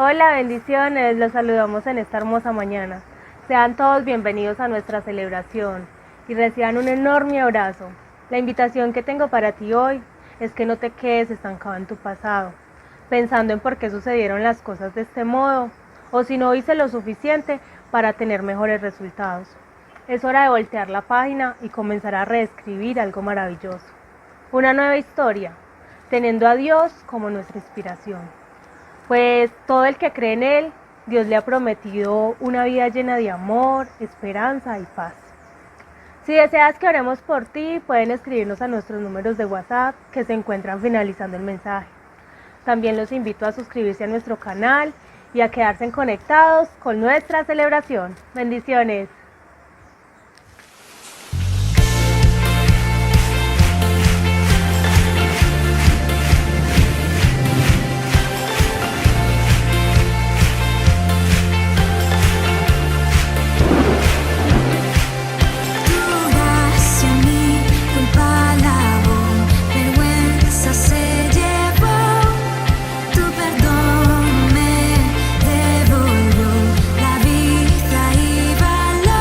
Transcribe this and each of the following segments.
Hola, bendiciones, los saludamos en esta hermosa mañana. Sean todos bienvenidos a nuestra celebración y reciban un enorme abrazo. La invitación que tengo para ti hoy es que no te quedes estancado en tu pasado, pensando en por qué sucedieron las cosas de este modo, o si no hice lo suficiente para tener mejores resultados. Es hora de voltear la página y comenzar a reescribir algo maravilloso. Una nueva historia, teniendo a Dios como nuestra inspiración. Pues todo el que cree en Él, Dios le ha prometido una vida llena de amor, esperanza y paz. Si deseas que oremos por ti, pueden escribirnos a nuestros números de WhatsApp que se encuentran finalizando el mensaje. También los invito a suscribirse a nuestro canal y a quedarse conectados con nuestra celebración. Bendiciones. La vida y valor.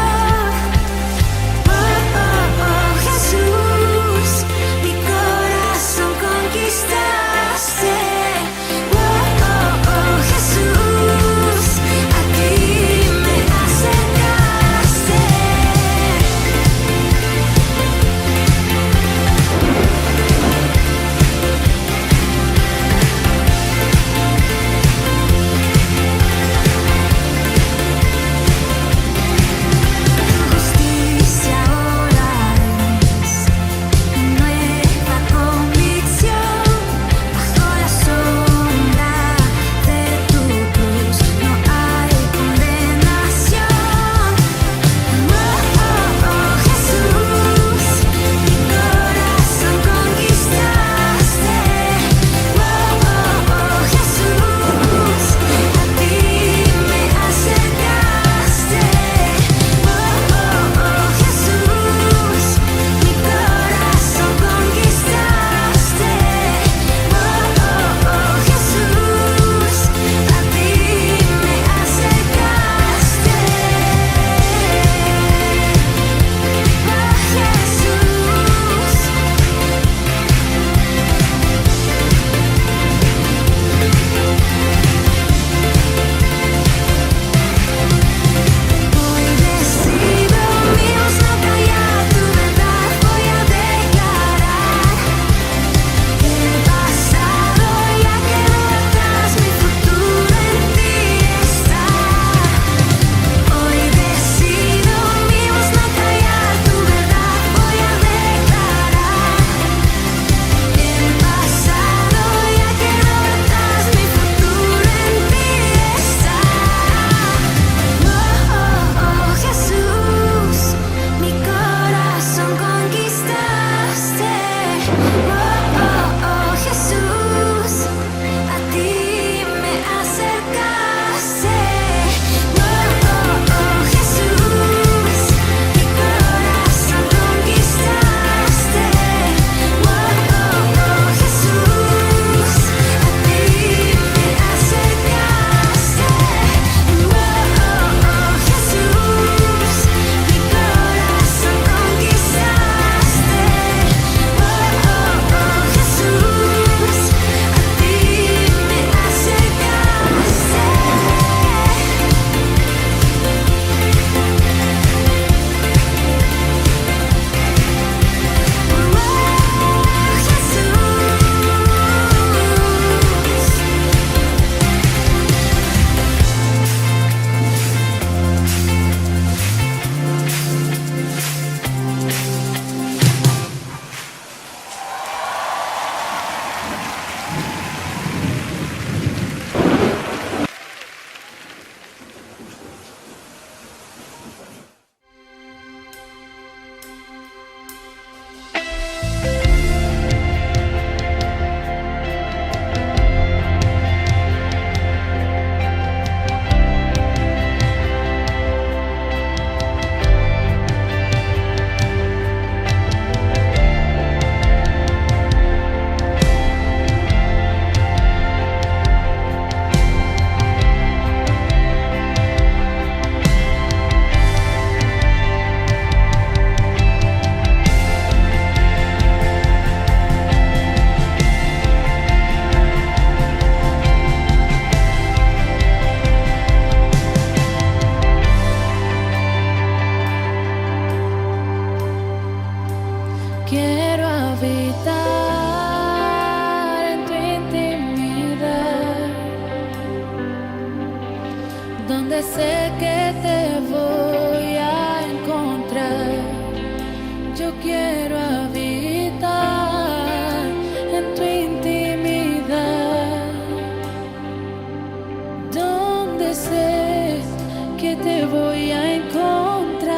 voy a encontrar.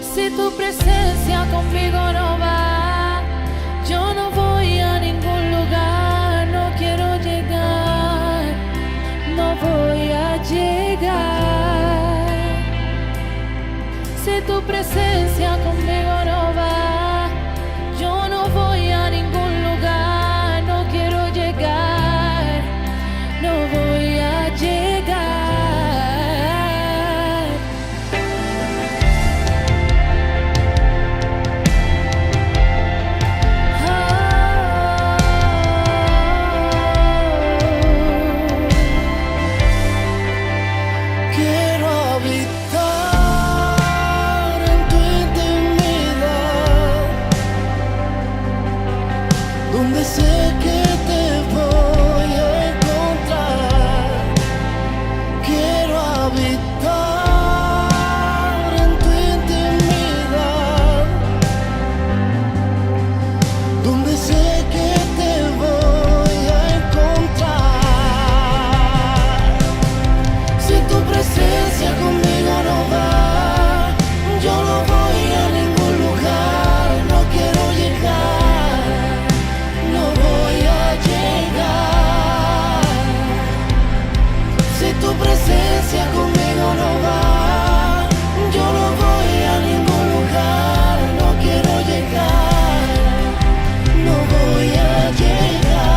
Si tu presencia conmigo no va, yo no voy a ningún lugar, no quiero llegar, no voy a llegar. Si tu presencia conmigo no va, yo no voy a ningún lugar, no quiero llegar, no voy a llegar. Quiero habitar en tu intimidad, donde sé que te voy a encontrar. Quiero habitar en tu intimidad, donde sé que te voy a encontrar. Si tu presencia conmigo no va, yo no voy a ningún lugar, no quiero llegar, no voy a llegar. Si tu presencia conmigo no va, yo no voy a ningún lugar, no quiero llegar, no voy a llegar.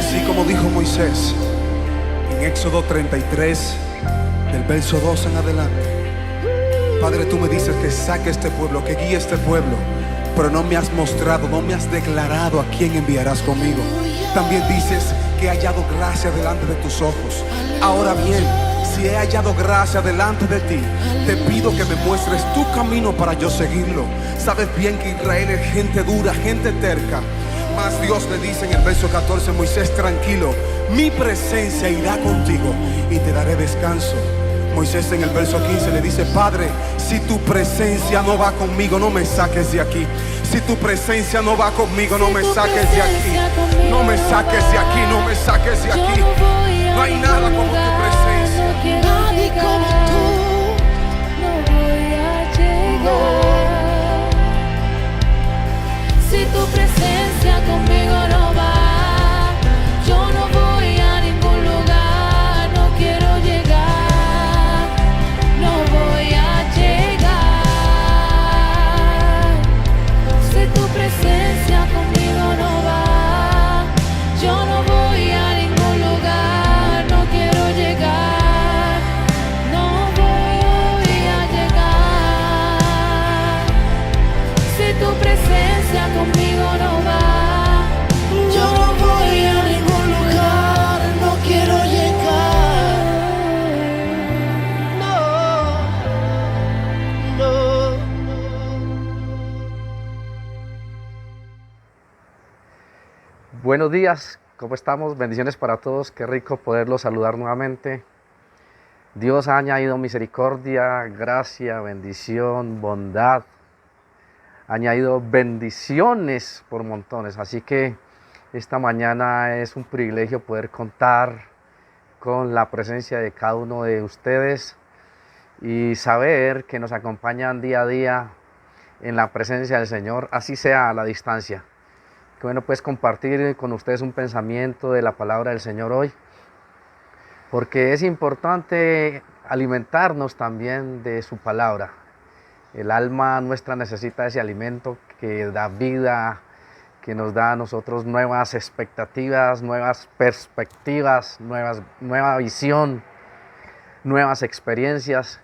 Así como dijo Moisés en Éxodo 33, del verso 2 en adelante. Padre, tú me dices que saque este pueblo, que guíe este pueblo, pero no me has mostrado, no me has declarado a quién enviarás conmigo. También dices que he hallado gracia delante de tus ojos. Ahora bien, si he hallado gracia delante de ti, te pido que me muestres tu camino para yo seguirlo. Sabes bien que Israel es gente dura, gente terca. Mas Dios le dice en el verso 14, Moisés, tranquilo, mi presencia irá contigo y te daré descanso. Moisés en el verso 15 le dice, Padre, si tu presencia no va conmigo, no me saques de aquí. Si tu presencia no va conmigo, no me saques de aquí. No me saques de aquí, no me saques de aquí. No hay nada como tu presencia. Nadie como tú. No voy a llegar. Si tu presencia conmigo no va, yo no voy a ningún lugar. No quiero llegar. No voy a llegar. Si tu presencia conmigo no va, yo no voy a ningún lugar. No quiero llegar. No voy a llegar. Si tu presencia conmigo no va, Yo no voy a ningún lugar, no quiero llegar. No, no. Buenos días, ¿cómo estamos? Bendiciones para todos, qué rico poderlos saludar nuevamente. Dios ha añadido misericordia, gracia, bendición, bondad. Ha añadido bendiciones por montones, así que esta mañana es un privilegio poder contar con la presencia de cada uno de ustedes y saber que nos acompañan día a día en la presencia del Señor, así sea a la distancia. Qué bueno pues compartir con ustedes un pensamiento de la palabra del Señor hoy, porque es importante alimentarnos también de su palabra. El alma nuestra necesita ese alimento que da vida, que nos da a nosotros nuevas expectativas, nuevas perspectivas, nueva visión, nuevas experiencias.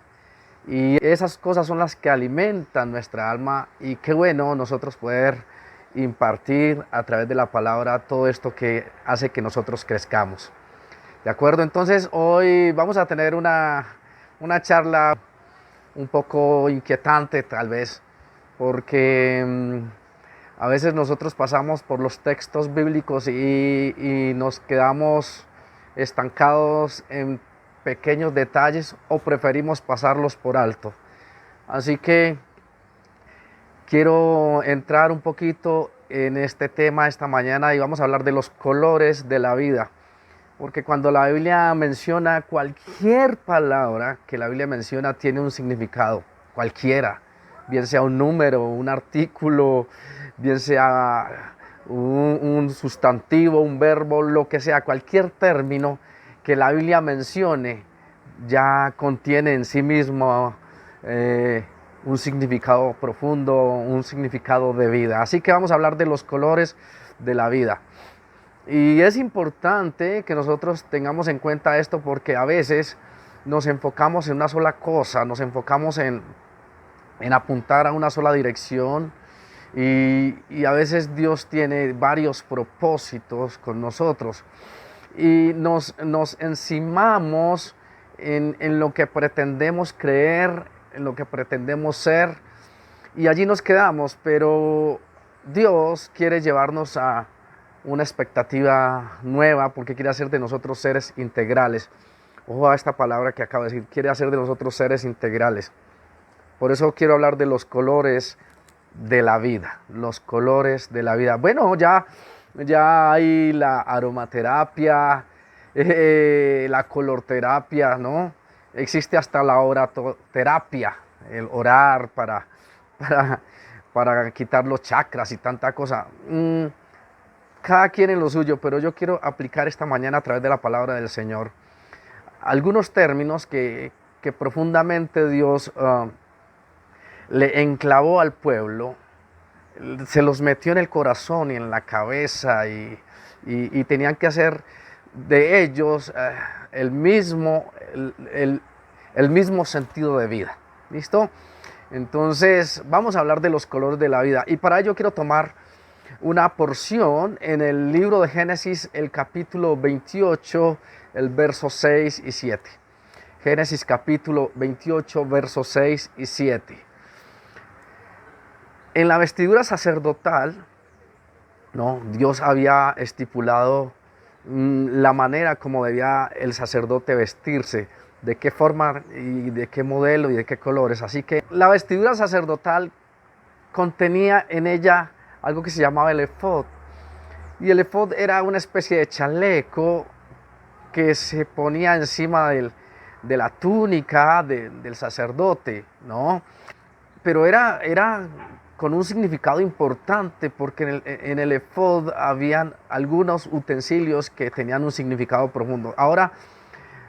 Y esas cosas son las que alimentan nuestra alma, y qué bueno nosotros poder impartir a través de la palabra todo esto que hace que nosotros crezcamos. ¿De acuerdo? Entonces hoy vamos a tener una charla un poco inquietante tal vez, porque a veces nosotros pasamos por los textos bíblicos y nos quedamos estancados en pequeños detalles o preferimos pasarlos por alto. Así que quiero entrar un poquito en este tema esta mañana y vamos a hablar de los colores de la vida. Porque cuando la Biblia menciona cualquier palabra que la Biblia menciona tiene un significado, cualquiera, bien sea un número, un artículo, bien sea un sustantivo, un verbo, lo que sea, cualquier término que la Biblia mencione ya contiene en sí mismo un significado profundo, un significado de vida. Así que vamos a hablar de los colores de la vida. Y es importante que nosotros tengamos en cuenta esto, porque a veces nos enfocamos en una sola cosa, nos enfocamos en apuntar a una sola dirección, y a veces Dios tiene varios propósitos con nosotros y nos encimamos en lo que pretendemos creer, en lo que pretendemos ser, y allí nos quedamos. Pero Dios quiere llevarnos a una expectativa nueva, porque quiere hacer de nosotros seres integrales. Ojo a esta palabra que acabo de decir, quiere hacer de nosotros seres integrales. Por eso quiero hablar de los colores de la vida, los colores de la vida. Bueno, ya hay la aromaterapia, la colorterapia, ¿no? Existe hasta la oratoterapia, el orar para quitar los chakras y tanta cosa. Cada quien en lo suyo, pero yo quiero aplicar esta mañana a través de la palabra del Señor algunos términos que profundamente Dios le enclavó al pueblo, se los metió en el corazón y en la cabeza, y y tenían que hacer de ellos el mismo sentido de vida. ¿Listo? Entonces vamos a hablar de los colores de la vida, y para ello quiero tomar una porción en el libro de Génesis, el capítulo 28, el verso 6 y 7. Génesis capítulo 28, versos 6 y 7. En la vestidura sacerdotal, ¿no?, Dios había estipulado la manera como debía el sacerdote vestirse, de qué forma y de qué modelo y de qué colores. Así que la vestidura sacerdotal contenía en ella algo que se llamaba el efod. Y el efod era una especie de chaleco que se ponía encima de la túnica del sacerdote, ¿no? Pero era con un significado importante, porque en el efod habían algunos utensilios que tenían un significado profundo. Ahora,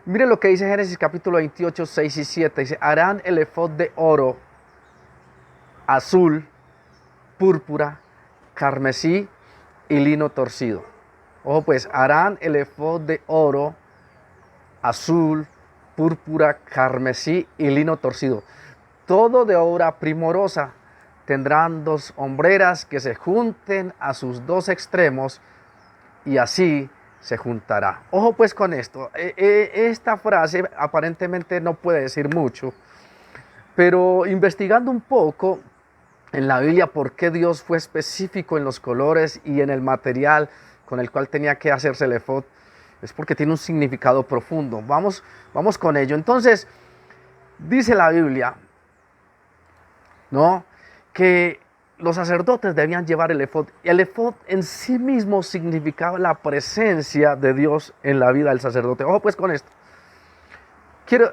mire lo que dice Génesis capítulo 28, 6 y 7. Dice: harán el efod de oro, azul, púrpura, carmesí y lino torcido. Ojo pues, harán el efod de oro, azul, púrpura, carmesí y lino torcido. Todo de obra primorosa. Tendrán 2 hombreras que se junten a sus 2 extremos, y así se juntará. Ojo pues con esto. Esta frase aparentemente no puede decir mucho, pero investigando un poco en la Biblia por qué Dios fue específico en los colores y en el material con el cual tenía que hacerse el efod, es porque tiene un significado profundo. Vamos con ello. Entonces, dice la Biblia, ¿no?, que los sacerdotes debían llevar el efod. El efod en sí mismo significaba la presencia de Dios en la vida del sacerdote. Ojo pues con esto.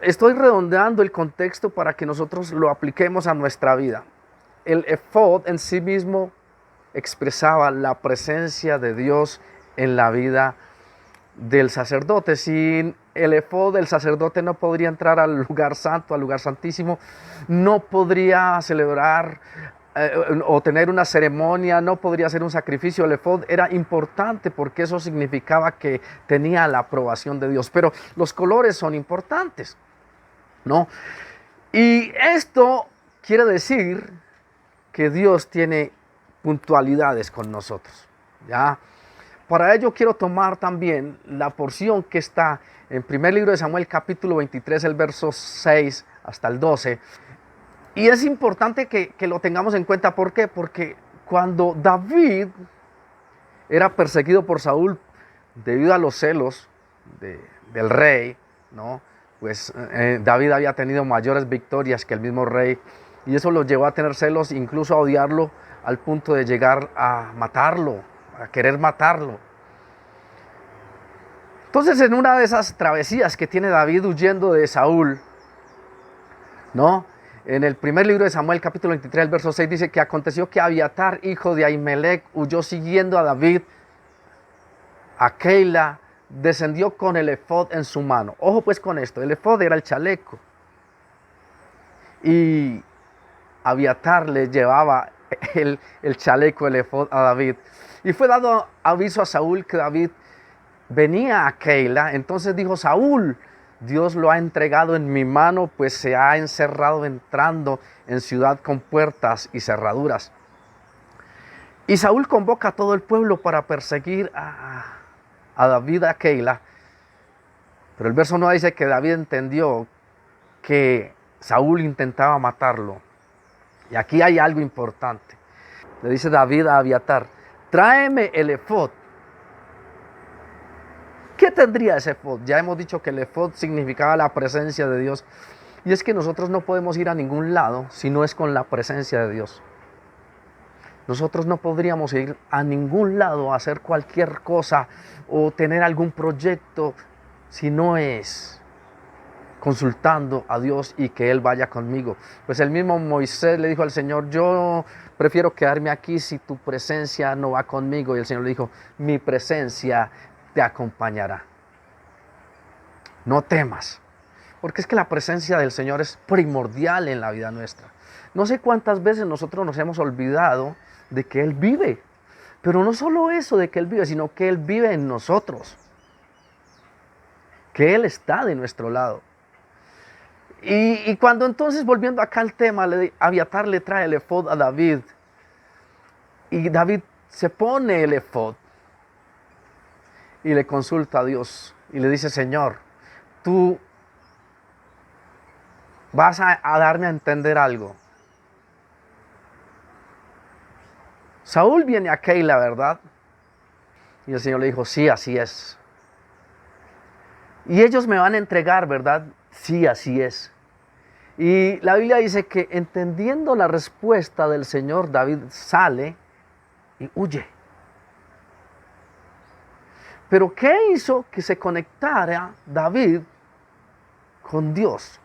Estoy redondeando el contexto para que nosotros lo apliquemos a nuestra vida. El efod en sí mismo expresaba la presencia de Dios en la vida del sacerdote. Sin el efod, el sacerdote no podría entrar al lugar santo, al lugar santísimo, no podría celebrar o tener una ceremonia, no podría hacer un sacrificio. El efod era importante porque eso significaba que tenía la aprobación de Dios. Pero los colores son importantes, ¿no? Y esto quiere decir que Dios tiene puntualidades con nosotros, ¿ya? Para ello quiero tomar también la porción que está en primer libro de Samuel capítulo 23, el verso 6 hasta el 12. Y es importante que lo tengamos en cuenta. ¿Por qué? Porque cuando David era perseguido por Saúl debido a los celos del rey, ¿no?, pues David había tenido mayores victorias que el mismo rey, y eso lo llevó a tener celos, incluso a odiarlo, al punto de llegar a matarlo, a querer matarlo. Entonces, en una de esas travesías que tiene David huyendo de Saúl, ¿no?, en el primer libro de Samuel, capítulo 23, el verso 6, dice que aconteció que Abiatar, hijo de Ahimelech, huyó siguiendo a David a Keila, descendió con el efod en su mano. Ojo pues con esto, el efod era el chaleco, y Abiatar le llevaba el chaleco, el efod, a David. Y fue dado aviso a Saúl que David venía a Keila. Entonces dijo Saúl: Dios lo ha entregado en mi mano, pues se ha encerrado entrando en ciudad con puertas y cerraduras. Y Saúl convoca a todo el pueblo para perseguir a David a Keila. Pero el verso 9 dice que David entendió que Saúl intentaba matarlo. Y aquí hay algo importante. Le dice David a Abiatar: tráeme el efod. ¿Qué tendría ese efod? Ya hemos dicho que el efod significaba la presencia de Dios. Y es que nosotros no podemos ir a ningún lado si no es con la presencia de Dios. Nosotros no podríamos ir a ningún lado a hacer cualquier cosa o tener algún proyecto si no es consultando a Dios y que Él vaya conmigo. Pues el mismo Moisés le dijo al Señor: yo prefiero quedarme aquí si tu presencia no va conmigo. Y el Señor le dijo: mi presencia te acompañará. No temas, porque es que la presencia del Señor es primordial en la vida nuestra. No sé cuántas veces nosotros nos hemos olvidado de que Él vive, Pero no solo eso de que Él vive, sino que Él vive en nosotros. Que Él está de nuestro lado. Y cuando entonces, volviendo acá al tema, Abiatar le trae el efod a David. Y David se pone el efod. Y le consulta a Dios. Y le dice, Señor, tú vas a darme a entender algo. Saúl viene a Keila, ¿verdad? Y el Señor le dijo, sí, así es. Y ellos me van a entregar, ¿verdad? Sí, así es. Y la Biblia dice que entendiendo la respuesta del Señor, David sale y huye. Pero ¿qué hizo que se conectara David con Dios?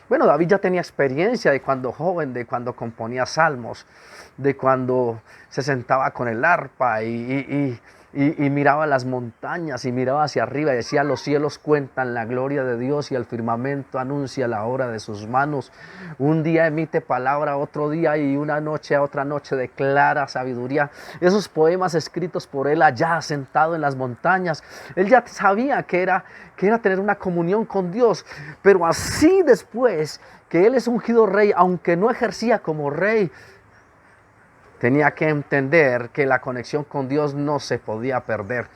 Bueno, David ya tenía experiencia de cuando joven, de cuando componía salmos, de cuando se sentaba con el arpa y miraba las montañas y miraba hacia arriba y decía, los cielos cuentan la gloria de Dios y el firmamento anuncia la obra de sus manos. Un día emite palabra, otro día y una noche a otra noche declara sabiduría. Esos poemas escritos por él allá sentado en las montañas, él ya sabía que era tener una comunión con Dios, pero así después que él es ungido rey, aunque no ejercía como rey, tenía que entender que la conexión con Dios no se podía perder.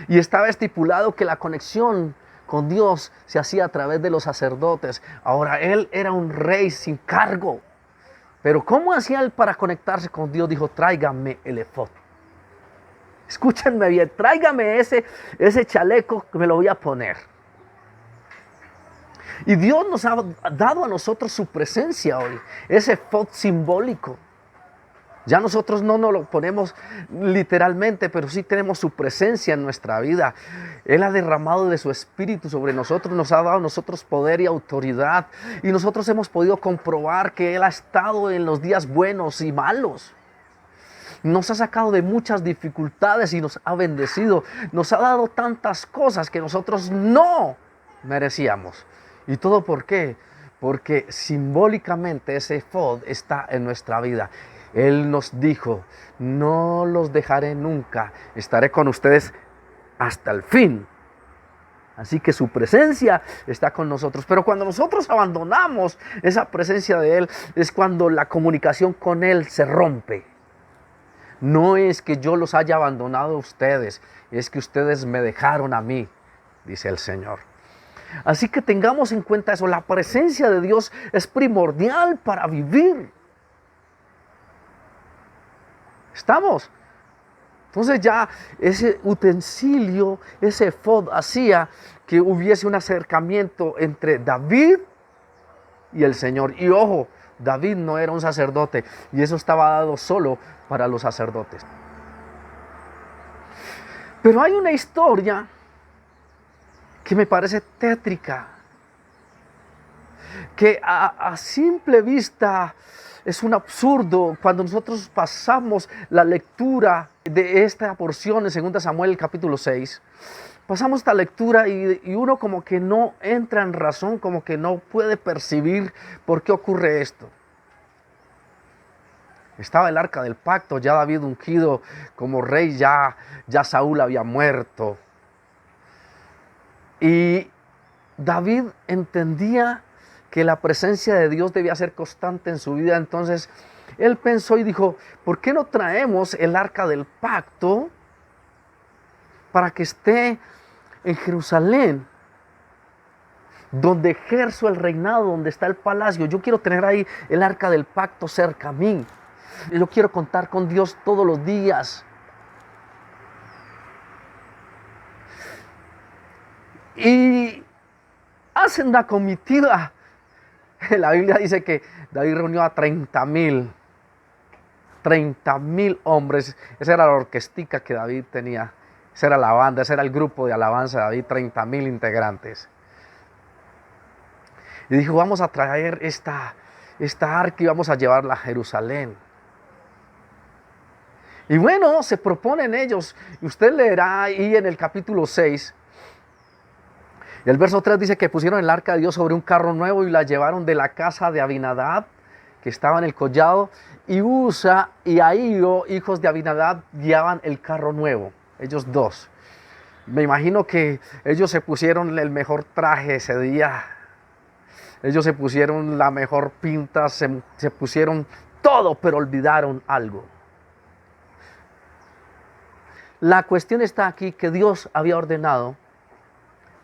Y estaba estipulado que la conexión con Dios se hacía a través de los sacerdotes. Ahora, él era un rey sin cargo. Pero ¿cómo hacía él para conectarse con Dios? Dijo, tráigame el efod. Escúchenme bien, tráigame ese chaleco que me lo voy a poner. Y Dios nos ha dado a nosotros su presencia hoy, ese efod simbólico. Ya nosotros no nos lo ponemos literalmente, pero sí tenemos su presencia en nuestra vida. Él ha derramado de su espíritu sobre nosotros, nos ha dado a nosotros poder y autoridad. Y nosotros hemos podido comprobar que Él ha estado en los días buenos y malos. Nos ha sacado de muchas dificultades y nos ha bendecido. Nos ha dado tantas cosas que nosotros no merecíamos. ¿Y todo por qué? Porque simbólicamente ese efod está en nuestra vida. Él nos dijo, no los dejaré nunca, estaré con ustedes hasta el fin. Así que su presencia está con nosotros. Pero cuando nosotros abandonamos esa presencia de Él, es cuando la comunicación con Él se rompe. No es que yo los haya abandonado a ustedes, es que ustedes me dejaron a mí, dice el Señor. Así que tengamos en cuenta eso, la presencia de Dios es primordial para vivir. ¿Estamos? Entonces ya ese utensilio, ese efod hacía que hubiese un acercamiento entre David y el Señor. Y ojo, David no era un sacerdote y eso estaba dado solo para los sacerdotes. Pero hay una historia que me parece tétrica, que a simple vista es un absurdo. Cuando nosotros pasamos la lectura de esta porción en 2 Samuel capítulo 6, pasamos esta lectura y uno como que no entra en razón, como que no puede percibir por qué ocurre esto. Estaba el arca del pacto, ya David ungido como rey, ya Saúl había muerto. Y David entendía que la presencia de Dios debía ser constante en su vida. Entonces él pensó y dijo, ¿por qué no traemos el arca del pacto para que esté en Jerusalén, donde ejerzo el reinado, donde está el palacio? Yo quiero tener ahí el arca del pacto cerca a mí. Yo quiero contar con Dios todos los días. Y hacen una comitiva. La Biblia dice que David reunió a 30,000 hombres. Esa era la orquestica que David tenía. Esa era la banda, ese era el grupo de alabanza de David, 30,000 integrantes. Y dijo, vamos a traer esta arca y vamos a llevarla a Jerusalén. Y bueno, se proponen ellos. Y usted leerá ahí en el capítulo 6. El verso 3 dice que pusieron el arca de Dios sobre un carro nuevo y la llevaron de la casa de Abinadab, que estaba en el collado, y Usa y Ahío, hijos de Abinadab, guiaban el carro nuevo, ellos dos. Me imagino que ellos se pusieron el mejor traje ese día, ellos se pusieron la mejor pinta, se pusieron todo, pero olvidaron algo. La cuestión está aquí que Dios había ordenado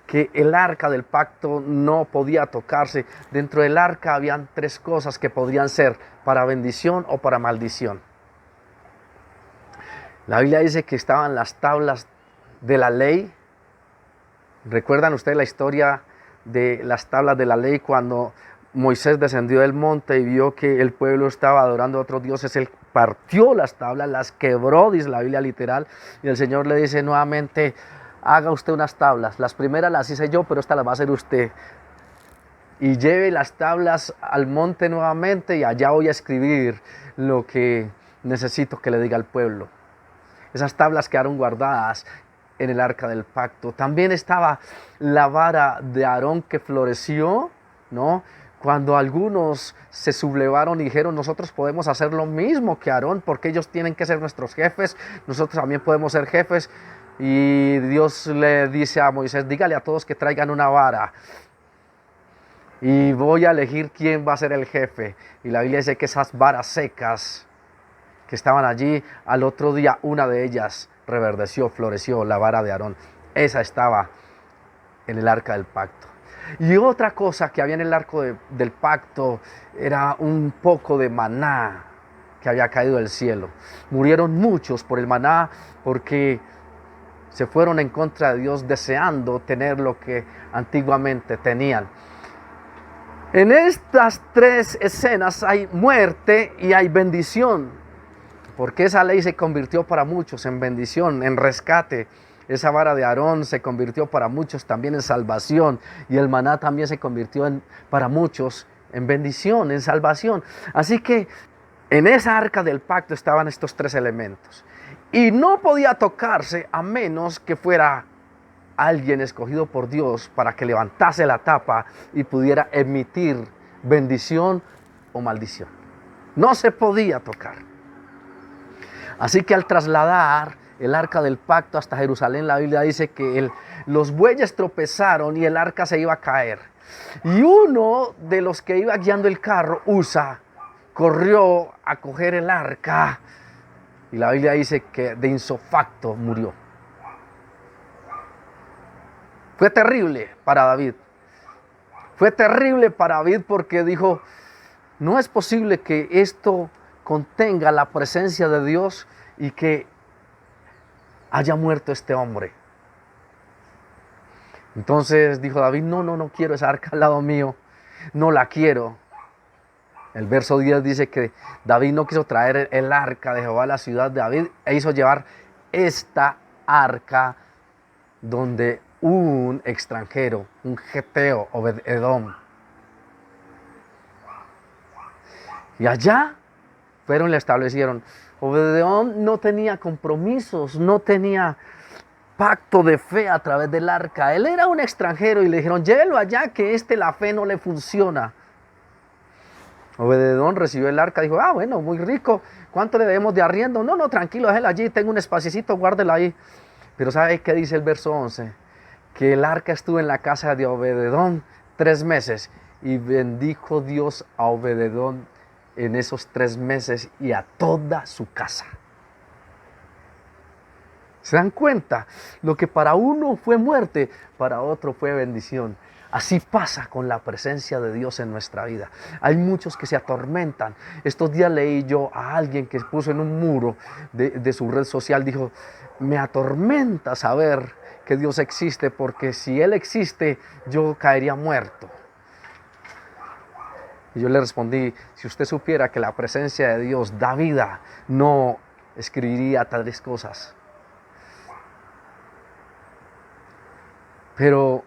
que el arca del pacto no podía tocarse. Dentro del arca habían 3 cosas que podrían ser para bendición o para maldición. La Biblia dice que estaban las tablas de la ley. ¿Recuerdan ustedes la historia de las tablas de la ley cuando Moisés descendió del monte y vio que el pueblo estaba adorando a otros dioses? Él partió las tablas, las quebró, dice la Biblia literal, y el Señor le dice nuevamente: haga usted unas tablas. Las primeras las hice yo, pero esta las va a hacer usted. Y lleve las tablas al monte nuevamente y allá voy a escribir lo que necesito que le diga al pueblo. Esas tablas quedaron guardadas en el arca del pacto. También estaba la vara de Aarón que floreció, ¿no? Cuando algunos se sublevaron y dijeron: nosotros podemos hacer lo mismo que Aarón, porque ellos tienen que ser nuestros jefes, nosotros también podemos ser jefes. Y Dios le dice a Moisés: dígale a todos que traigan una vara y voy a elegir quién va a ser el jefe. Y la Biblia dice que esas varas secas que estaban allí, al otro día una de ellas reverdeció, floreció, la vara de Aarón. Esa estaba en el arca del pacto. Y otra cosa que había en el arca del pacto era un poco de maná que había caído del cielo. Murieron muchos por el maná porque se fueron en contra de Dios deseando tener lo que antiguamente tenían. En estas 3 escenas hay muerte y hay bendición, porque esa ley se convirtió para muchos en bendición, en rescate. Esa vara de Aarón se convirtió para muchos también en salvación, y el maná también se convirtió para muchos en bendición, en salvación. Así que en esa arca del pacto estaban estos 3 elementos. Y no podía tocarse a menos que fuera alguien escogido por Dios para que levantase la tapa y pudiera emitir bendición o maldición. No se podía tocar. Así que al trasladar el arca del pacto hasta Jerusalén, la Biblia dice que los bueyes tropezaron y el arca se iba a caer. Y uno de los que iba guiando el carro, Usa, corrió a coger el arca. Y la Biblia dice que de insofacto murió. Fue terrible para David. Fue terrible para David porque dijo: no es posible que esto contenga la presencia de Dios y que haya muerto este hombre. Entonces dijo David: no quiero esa arca al lado mío. No la quiero. El verso 10 dice que David no quiso traer el arca de Jehová a la ciudad de David e hizo llevar esta arca donde un extranjero, un geteo, Obed-edom. Y allá fueron y le establecieron. Obed-edom no tenía compromisos, no tenía pacto de fe a través del arca. Él era un extranjero y le dijeron: llévelo allá, que la fe no le funciona. Obed-edom recibió el arca, dijo: bueno, muy rico, ¿cuánto le debemos de arriendo? No, tranquilo, déjela allí, tengo un espacito, guárdela ahí. Pero ¿sabe qué dice el verso 11? Que el arca estuvo en la casa de Obed-edom 3 meses y bendijo Dios a Obed-edom en esos 3 meses y a toda su casa. ¿Se dan cuenta? Lo que para uno fue muerte, para otro fue bendición. Así pasa con la presencia de Dios en nuestra vida. Hay muchos que se atormentan. Estos días leí yo a alguien que puso en un muro de su red social, dijo: me atormenta saber que Dios existe, porque si Él existe, yo caería muerto. Y yo le respondí: si usted supiera que la presencia de Dios da vida, no escribiría tales cosas. Pero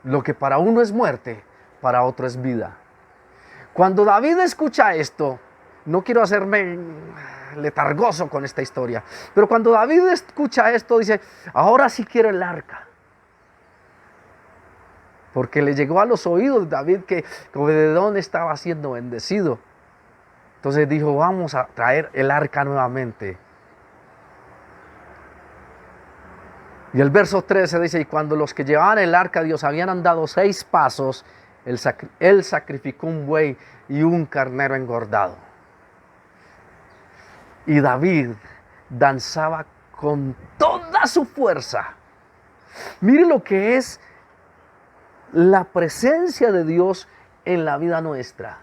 lo que para uno es muerte, para otro es vida. Cuando David escucha esto, no quiero hacerme letargoso con esta historia, pero cuando David escucha esto, dice: ahora sí quiero el arca. Porque le llegó a los oídos de David que Obed-edom estaba siendo bendecido. Entonces dijo, vamos a traer el arca nuevamente. Y el verso 13 dice, y cuando los que llevaban el arca de Dios habían andado 6 pasos, él sacrificó un buey y un carnero engordado. Y David danzaba con toda su fuerza. Mire lo que es la presencia de Dios en la vida nuestra.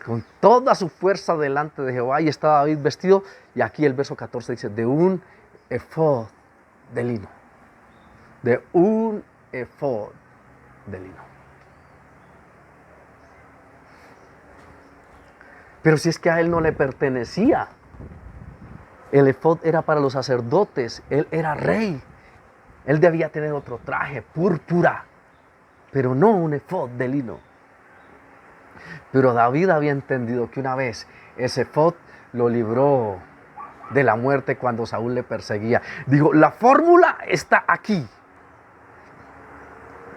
Con toda su fuerza delante de Jehová, y está David vestido, y aquí el verso 14 dice, de un efod de lino. De un efod de lino. Pero si es que a él no le pertenecía, el efod era para los sacerdotes, él era rey, él debía tener otro traje, púrpura, pero no un efod de lino. Pero David había entendido que una vez ese efod lo libró de la muerte cuando Saúl le perseguía. Dijo, la fórmula está aquí.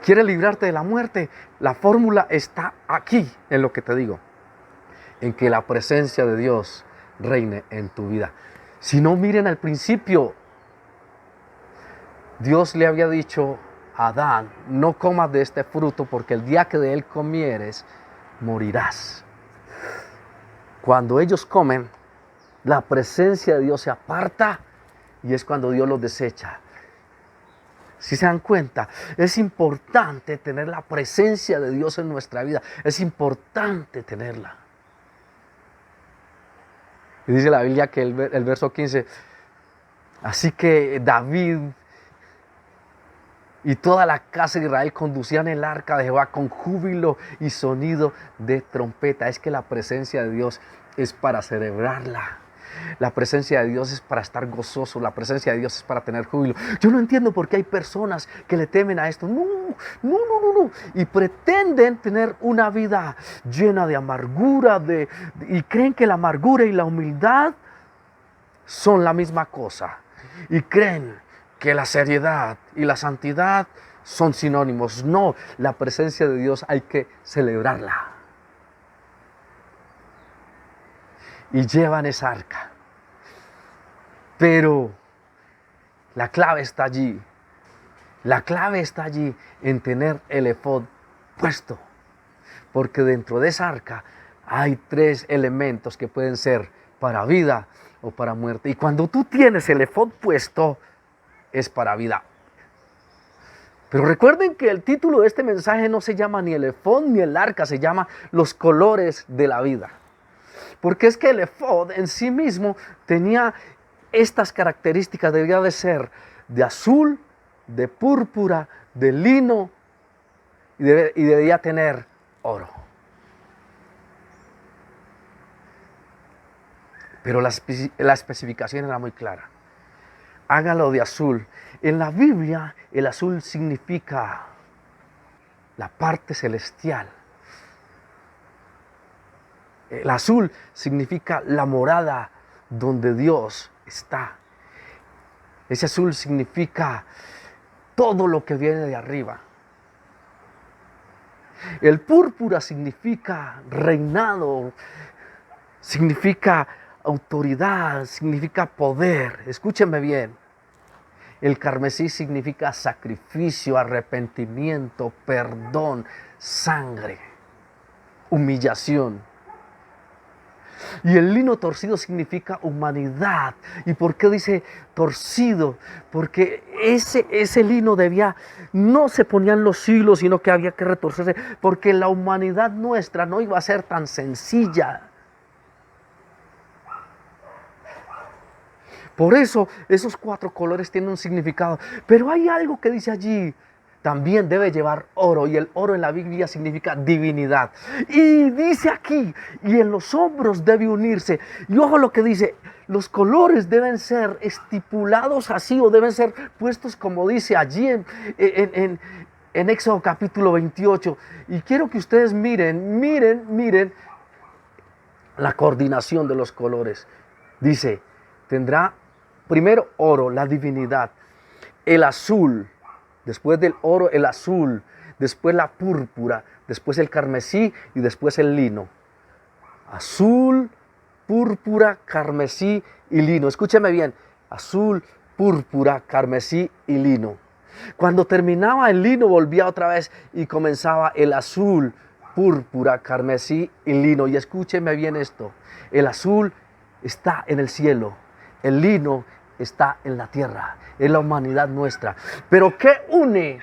¿Quieres librarte de la muerte? La fórmula está aquí, en lo que te digo. En que la presencia de Dios reine en tu vida. Si no, miren al principio. Dios le había dicho a Adán, no comas de este fruto porque el día que de él comieres, morirás. Cuando ellos comen, la presencia de Dios se aparta y es cuando Dios los desecha. Si se dan cuenta, es importante tener la presencia de Dios en nuestra vida. Es importante tenerla. Y dice la Biblia que el verso 15, así que David y toda la casa de Israel conducían el arca de Jehová con júbilo y sonido de trompeta. Es que la presencia de Dios es para celebrarla. La presencia de Dios es para estar gozoso. La presencia de Dios es para tener júbilo. Yo no entiendo por qué hay personas que le temen a esto. No. Y pretenden tener una vida llena de amargura. Y creen que la amargura y la humildad son la misma cosa. Y creen que la seriedad y la santidad son sinónimos. No, la presencia de Dios hay que celebrarla. Y llevan esa arca. Pero la clave está allí. La clave está allí en tener el efod puesto. Porque dentro de esa arca hay 3 elementos que pueden ser para vida o para muerte. Y cuando tú tienes el efod puesto, es para vida. Pero recuerden que el título de este mensaje no se llama ni el efod ni el arca, se llama los colores de la vida. Porque es que el efod en sí mismo tenía estas características, debía de ser de azul, de púrpura, de lino y debía tener oro. Pero la especificación era muy clara. Hágalo de azul. En la Biblia el azul significa la parte celestial. El azul significa la morada donde Dios está. Ese azul significa todo lo que viene de arriba. El púrpura significa reinado, significa autoridad, significa poder. Escúchenme bien. El carmesí significa sacrificio, arrepentimiento, perdón, sangre, humillación. Y el lino torcido significa humanidad. ¿Y por qué dice torcido? Porque ese lino no se ponían los hilos, sino que había que retorcerse, porque la humanidad nuestra no iba a ser tan sencilla. Por eso esos 4 colores tienen un significado. Pero hay algo que dice allí. También debe llevar oro, y el oro en la Biblia significa divinidad. Y dice aquí, y en los hombros debe unirse. Y ojo lo que dice, los colores deben ser estipulados así, o deben ser puestos como dice allí en Éxodo capítulo 28. Y quiero que ustedes miren la coordinación de los colores. Dice, tendrá primero oro, la divinidad, el azul. Después del oro, el azul, después la púrpura, después el carmesí y después el lino. azul, púrpura, carmesí y lino. Escúcheme bien, azul, púrpura, carmesí y lino. Cuando terminaba el lino volvía otra vez y comenzaba el azul, púrpura, carmesí y lino. Y escúcheme bien esto, el azul está en el cielo, el lino está en la tierra, es la humanidad nuestra. Pero ¿qué une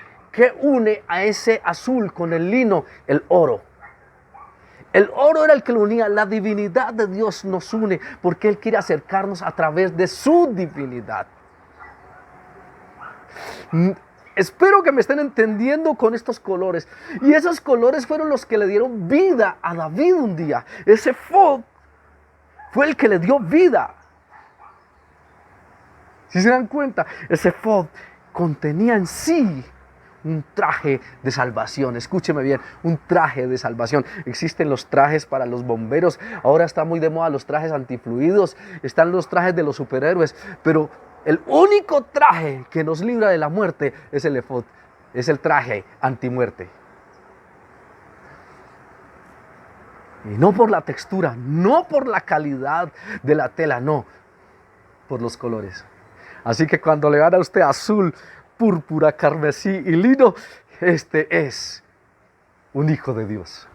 a ese azul con el lino? El oro. El oro era el que lo unía, la divinidad de Dios nos une porque Él quiere acercarnos a través de su divinidad. Espero que me estén entendiendo con estos colores. Y esos colores fueron los que le dieron vida a David un día. Ese efod fue el que le dio vida. Si se dan cuenta, ese efod contenía en sí un traje de salvación. Escúcheme bien, un traje de salvación. Existen los trajes para los bomberos. Ahora está muy de moda los trajes antifluidos. Están los trajes de los superhéroes. Pero el único traje que nos libra de la muerte es el efod. Es el traje antimuerte. Y no por la textura, no por la calidad de la tela, no, por los colores. Así que cuando le van a usted azul, púrpura, carmesí y lino, este es un hijo de Dios.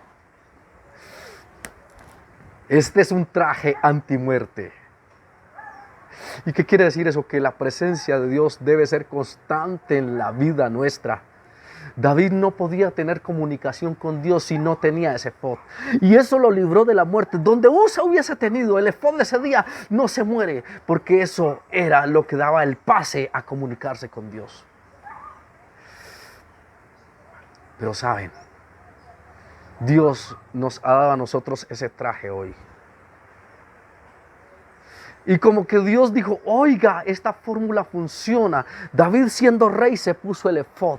Este es un traje antimuerte. ¿Y qué quiere decir eso? Que la presencia de Dios debe ser constante en la vida nuestra. David no podía tener comunicación con Dios si no tenía ese efod. Y eso lo libró de la muerte. Donde Usa hubiese tenido el efod de ese día, no se muere, porque eso era lo que daba el pase a comunicarse con Dios. Pero saben, Dios nos ha dado a nosotros ese traje hoy. Y como que Dios dijo, oiga, esta fórmula funciona. David siendo rey se puso el efod.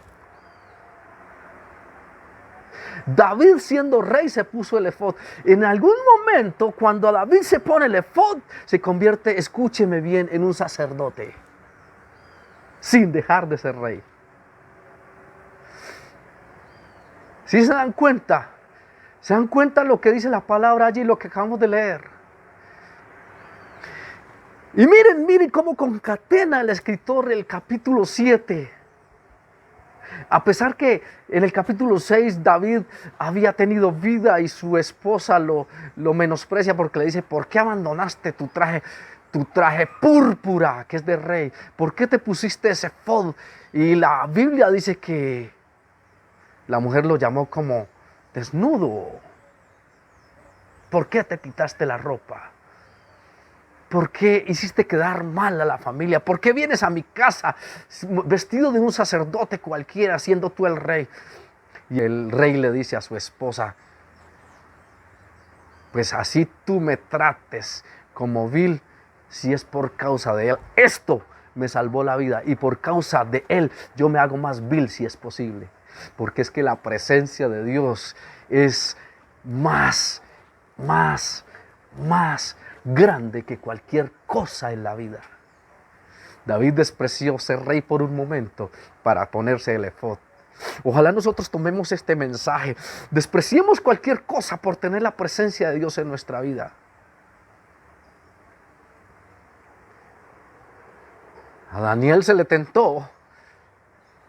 David siendo rey se puso el efod. En algún momento, cuando David se pone el efod, se convierte, escúcheme bien, en un sacerdote. Sin dejar de ser rey. ¿Sí se dan cuenta? ¿Se dan cuenta lo que dice la palabra allí, lo que acabamos de leer? Y miren cómo concatena el escritor el capítulo 7. A pesar que en el capítulo 6 David había tenido vida y su esposa lo menosprecia porque le dice, ¿por qué abandonaste tu traje púrpura que es de rey? ¿Por qué te pusiste ese efod? Y la Biblia dice que la mujer lo llamó como desnudo. ¿Por qué te quitaste la ropa? ¿Por qué hiciste quedar mal a la familia? ¿Por qué vienes a mi casa vestido de un sacerdote cualquiera, siendo tú el rey? Y el rey le dice a su esposa, pues así tú me trates como vil, si es por causa de él. Esto me salvó la vida y por causa de él yo me hago más vil si es posible. Porque es que la presencia de Dios es más grande que cualquier cosa en la vida. David despreció ser rey por un momento para ponerse el efod. Ojalá nosotros tomemos este mensaje. Despreciemos cualquier cosa por tener la presencia de Dios en nuestra vida. A Daniel se le tentó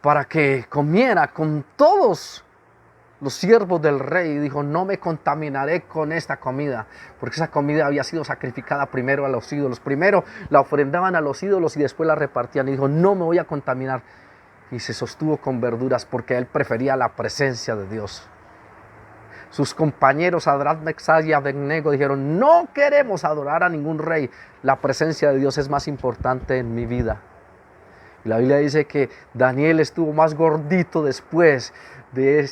para que comiera con todos los siervos del rey y dijo, no me contaminaré con esta comida, porque esa comida había sido sacrificada primero a los ídolos. Primero la ofrendaban a los ídolos y después la repartían. Y dijo, no me voy a contaminar. Y se sostuvo con verduras porque él prefería la presencia de Dios. Sus compañeros Sadrach, Mesach y Abednego dijeron, no queremos adorar a ningún rey. La presencia de Dios es más importante en mi vida. Y la Biblia dice que Daniel estuvo más gordito después de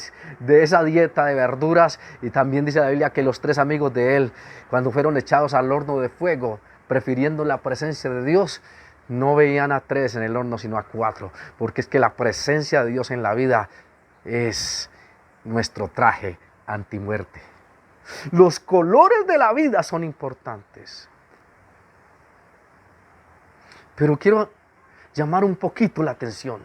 esa dieta de verduras. Y también dice la Biblia que los 3 amigos de él, cuando fueron echados al horno de fuego, prefiriendo la presencia de Dios, no veían a 3 en el horno, sino a 4. Porque es que la presencia de Dios en la vida es nuestro traje antimuerte. Los colores de la vida son importantes. Pero quiero llamar un poquito la atención.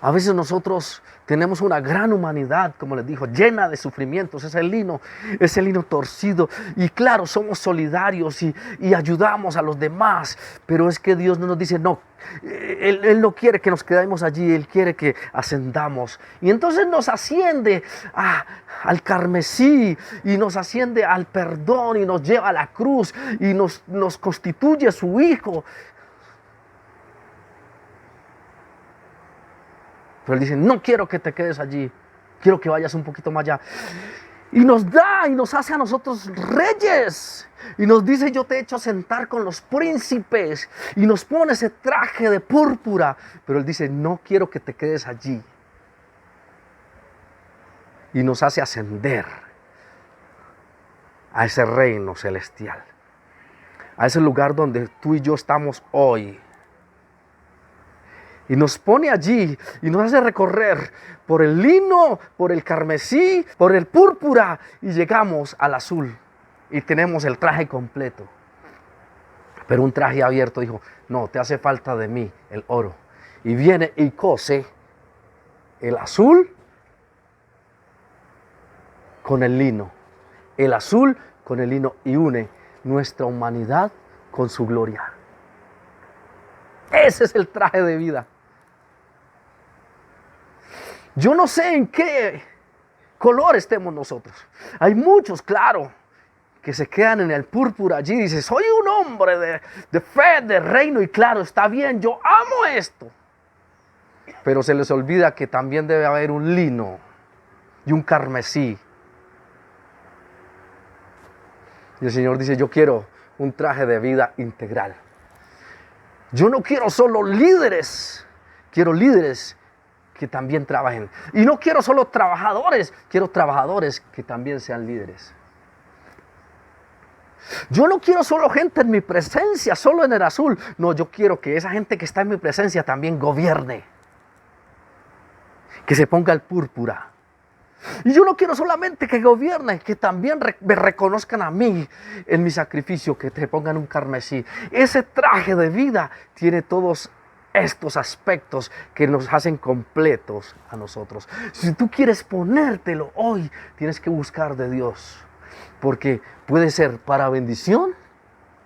A veces nosotros tenemos una gran humanidad, como les dijo, llena de sufrimientos. Es el lino torcido. Y claro, somos solidarios y ayudamos a los demás. Pero es que Dios no nos dice, no, Él no quiere que nos quedemos allí, Él quiere que ascendamos. Y entonces nos asciende al carmesí y nos asciende al perdón y nos lleva a la cruz y nos constituye su hijo. Pero Él dice, no quiero que te quedes allí, quiero que vayas un poquito más allá. Y nos da y nos hace a nosotros reyes. Y nos dice, yo te he hecho sentar con los príncipes. Y nos pone ese traje de púrpura. Pero Él dice, no quiero que te quedes allí. Y nos hace ascender a ese reino celestial. A ese lugar donde tú y yo estamos hoy. Y nos pone allí y nos hace recorrer por el lino, por el carmesí, por el púrpura y llegamos al azul y tenemos el traje completo. Pero un traje abierto dijo, no, te hace falta de mí el oro. Y viene y cose el azul con el lino, el azul con el lino y une nuestra humanidad con su gloria. Ese es el traje de vida. Yo no sé en qué color estemos nosotros. Hay muchos, claro, que se quedan en el púrpura allí y dicen, soy un hombre de fe, de reino, y claro, está bien, yo amo esto. Pero se les olvida que también debe haber un lino y un carmesí. Y el Señor dice, yo quiero un traje de vida integral. Yo no quiero solo líderes, quiero líderes que también trabajen. Y no quiero solo trabajadores, quiero trabajadores que también sean líderes. Yo no quiero solo gente en mi presencia, solo en el azul. No, yo quiero que esa gente que está en mi presencia también gobierne. Que se ponga el púrpura. Y yo no quiero solamente que gobierne, que también me reconozcan a mí en mi sacrificio, que te pongan un carmesí. Ese traje de vida tiene todos estos aspectos que nos hacen completos a nosotros. Si tú quieres ponértelo hoy, tienes que buscar de Dios. Porque puede ser para bendición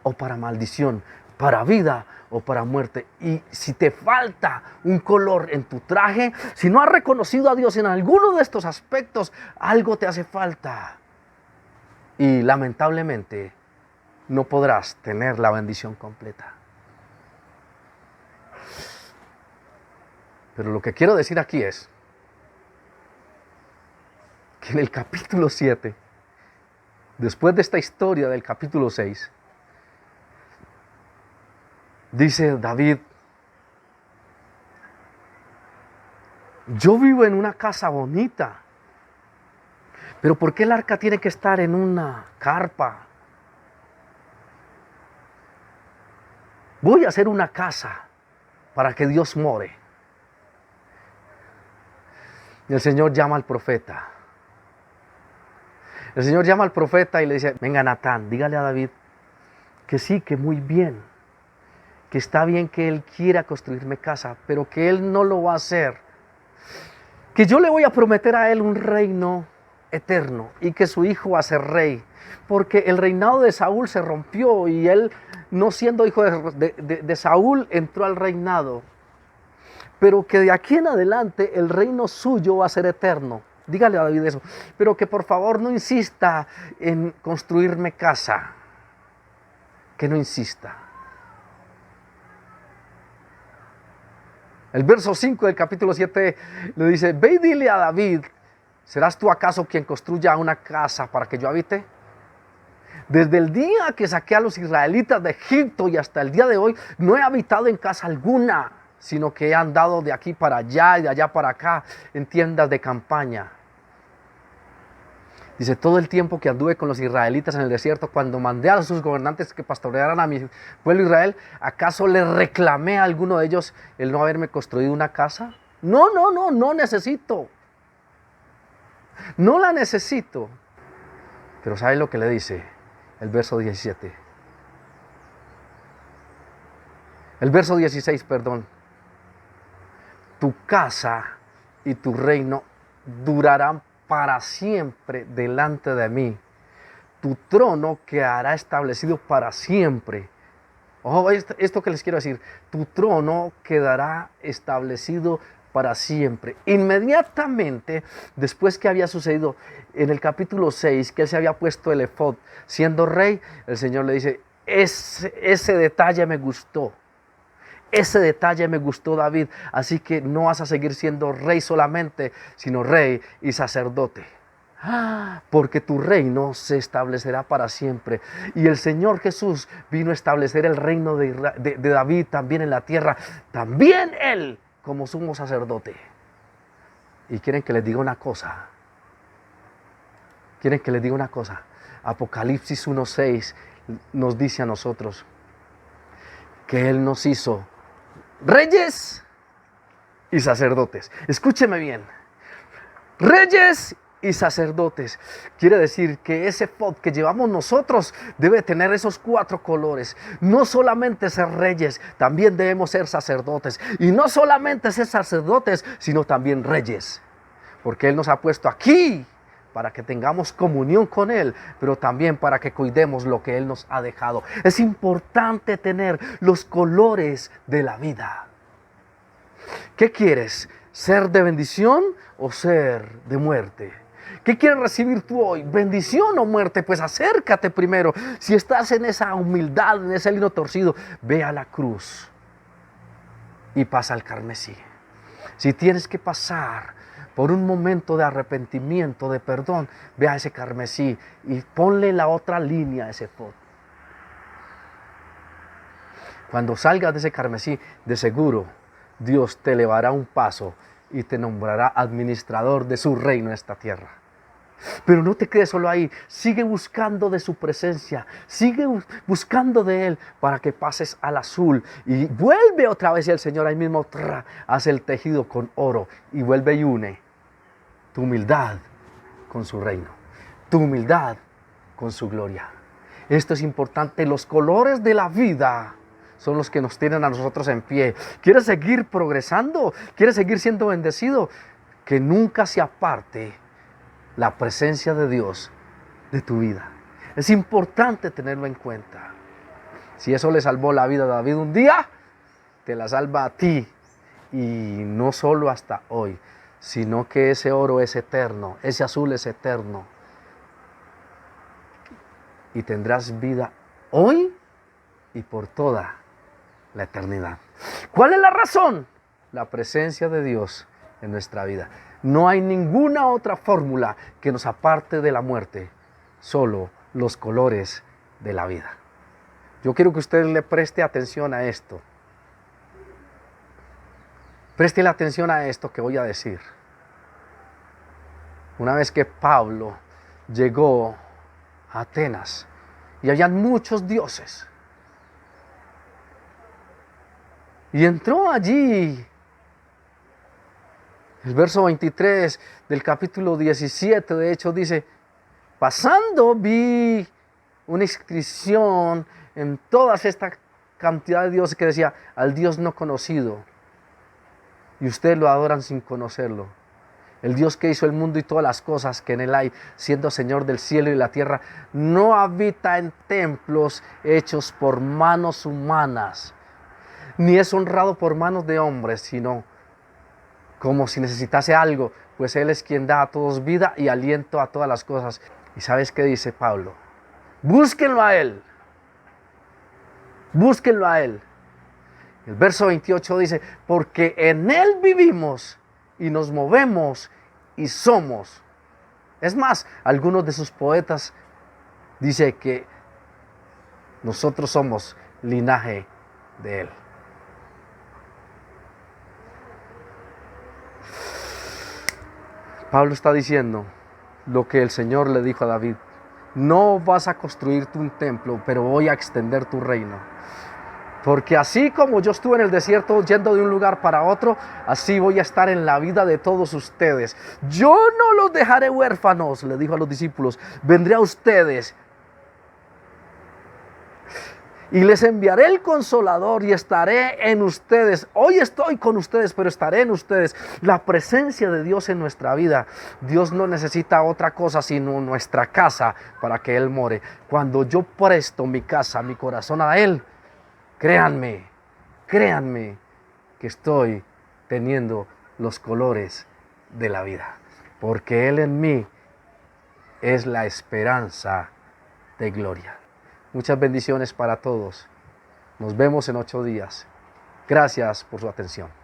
o para maldición, para vida o para muerte. Y si te falta un color en tu traje, si no has reconocido a Dios en alguno de estos aspectos, algo te hace falta. Y lamentablemente no podrás tener la bendición completa. Pero lo que quiero decir aquí es que en el capítulo 7, después de esta historia del capítulo 6, dice David, yo vivo en una casa bonita, pero ¿por qué el arca tiene que estar en una carpa? Voy a hacer una casa para que Dios more. Y el Señor llama al profeta. El Señor llama al profeta y le dice, venga Natán, dígale a David que sí, que muy bien, que está bien que él quiera construirme casa, pero que él no lo va a hacer. Que yo le voy a prometer a él un reino eterno y que su hijo va a ser rey. Porque el reinado de Saúl se rompió y él, no siendo hijo de Saúl, entró al reinado. Pero que de aquí en adelante el reino suyo va a ser eterno. Dígale a David eso. Pero que por favor no insista en construirme casa. Que no insista. El verso 5 del capítulo 7 le dice, ve y dile a David, ¿serás tú acaso quien construya una casa para que yo habite? Desde el día que saqué a los israelitas de Egipto y hasta el día de hoy, no he habitado en casa alguna, sino que he andado de aquí para allá y de allá para acá en tiendas de campaña. Dice, todo el tiempo que anduve con los israelitas en el desierto, cuando mandé a sus gobernantes que pastorearan a mi pueblo Israel, ¿acaso le reclamé a alguno de ellos el no haberme construido una casa? No necesito. No la necesito. Pero ¿sabe lo que le dice? El verso 17. El verso 16, perdón. tu casa y tu reino durarán para siempre delante de mí. Tu trono quedará establecido para siempre. Ojo, esto que les quiero decir, tu trono quedará establecido para siempre. Inmediatamente después que había sucedido en el capítulo 6, que él se había puesto el efod siendo rey, el Señor le dice, ese detalle me gustó. Ese detalle me gustó, David, así que no vas a seguir siendo rey solamente, sino rey y sacerdote. Porque tu reino se establecerá para siempre. Y el Señor Jesús vino a establecer el reino de David también en la tierra. También Él como sumo sacerdote. Y quieren que les diga una cosa. Quieren que les diga una cosa. Apocalipsis 1:6 nos dice a nosotros que Él nos hizo reyes y sacerdotes. Escúcheme bien. Reyes y sacerdotes. Quiere decir que ese efod que llevamos nosotros debe tener esos 4 colores. No solamente ser reyes, también debemos ser sacerdotes. Y no solamente ser sacerdotes, sino también reyes. Porque Él nos ha puesto aquí para que tengamos comunión con Él, pero también para que cuidemos lo que Él nos ha dejado. Es importante tener los colores de la vida. ¿Qué quieres? ¿Ser de bendición o ser de muerte? ¿Qué quieres recibir tú hoy? ¿Bendición o muerte? Pues acércate primero. Si estás en esa humildad, en ese lino torcido, ve a la cruz y pasa al carmesí. Si tienes que pasar por un momento de arrepentimiento, de perdón, ve a ese carmesí y ponle la otra línea a ese efod. Cuando salgas de ese carmesí, de seguro, Dios te elevará un paso y te nombrará administrador de su reino en esta tierra. Pero no te quedes solo ahí, sigue buscando de su presencia, sigue buscando de Él para que pases al azul y vuelve otra vez y el Señor ahí mismo hace el tejido con oro y vuelve y une tu humildad con su reino, tu humildad con su gloria. Esto es importante, los colores de la vida son los que nos tienen a nosotros en pie. ¿Quieres seguir progresando? ¿Quieres seguir siendo bendecido? Que nunca se aparte la presencia de Dios de tu vida. Es importante tenerlo en cuenta. Si eso le salvó la vida a David un día, te la salva a ti. Y no solo hasta hoy, sino que ese oro es eterno, ese azul es eterno. Y tendrás vida hoy y por toda la eternidad. ¿Cuál es la razón? La presencia de Dios en nuestra vida. No hay ninguna otra fórmula que nos aparte de la muerte, solo los colores de la vida. Yo quiero que usted le preste atención a esto. Preste la atención a esto que voy a decir. Una vez que Pablo llegó a Atenas y habían muchos dioses, y entró allí, el verso 23 del capítulo 17 de Hechos dice, pasando vi una inscripción en toda esta cantidad de dioses que decía, al Dios no conocido, y ustedes lo adoran sin conocerlo. El Dios que hizo el mundo y todas las cosas que en él hay, siendo Señor del cielo y la tierra, no habita en templos hechos por manos humanas, ni es honrado por manos de hombres, sino como si necesitase algo, pues Él es quien da a todos vida y aliento a todas las cosas. ¿Y sabes qué dice Pablo? Búsquenlo a Él. Búsquenlo a Él. El verso 28 dice, porque en Él vivimos y nos movemos y somos. Es más, algunos de sus poetas dicen que nosotros somos linaje de Él. Pablo está diciendo lo que el Señor le dijo a David. No vas a construirte un templo, pero voy a extender tu reino. Porque así como yo estuve en el desierto yendo de un lugar para otro, así voy a estar en la vida de todos ustedes. Yo no los dejaré huérfanos, le dijo a los discípulos, vendré a ustedes. Y les enviaré el Consolador y estaré en ustedes. Hoy estoy con ustedes, pero estaré en ustedes. La presencia de Dios en nuestra vida. Dios no necesita otra cosa sino nuestra casa para que Él more. Cuando yo presto mi casa, mi corazón a Él, créanme que estoy teniendo los colores de la vida. Porque Él en mí es la esperanza de gloria. Muchas bendiciones para todos. Nos vemos en 8 días. Gracias por su atención.